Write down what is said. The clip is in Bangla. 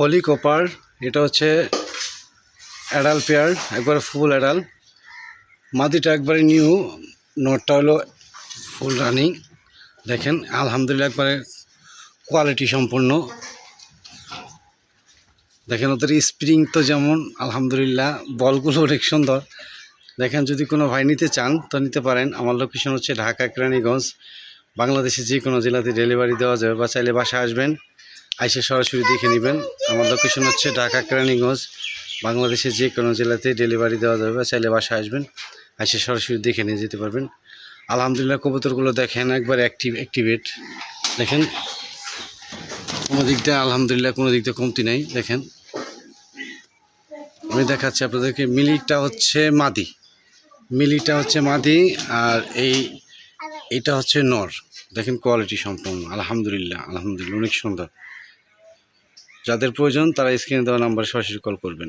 হলি কপার, এটা হচ্ছে অ্যাডাল্ট পেয়ার, একবারে ফুল অ্যাডাল্ট। মাদিটা একবারে নিউ, নটটা হলো ফুল রানিং। দেখেন আলহামদুলিল্লাহ একবারে কোয়ালিটি সম্পন্ন। দেখেন ওদের স্প্রিং তো যেমন আলহামদুলিল্লাহ, বলগুলো অনেক সুন্দর। দেখেন যদি কোনো ভাই নিতে চান তো নিতে পারেন। আমার লোকেশন হচ্ছে ঢাকা কেরানীগঞ্জ। বাংলাদেশে যে কোনো জেলাতে ডেলিভারি দেওয়া যাবে, বা চাইলে বাসায় আসবেন, আইসে সরাসরি দেখে নেবেন। আমার লোকেশন হচ্ছে ঢাকা কেরানীগঞ্জ। বাংলাদেশের যে কোনো জেলাতে ডেলিভারি দেওয়া যাবে, বা চাইলে বাসায় আসবেন, আইসে সরাসরি দেখে নিয়ে যেতে পারবেন। আলহামদুলিল্লাহ কবুতরগুলো দেখেন একবার অ্যাক্টিভেট। দেখেন কোনো দিক দিয়ে আলহামদুলিল্লাহ কোনো দিক দিয়ে কমতি নেই। দেখেন আমি দেখাচ্ছি আপনাদেরকে। মিলিটা হচ্ছে মাদি, আর এইটা হচ্ছে নর। দেখেন কোয়ালিটি সম্পূর্ণ আলহামদুলিল্লাহ অনেক সুন্দর। যাদের প্রয়োজন তারা স্ক্রিনে দেওয়া নাম্বারে সরাসরি কল করবেন।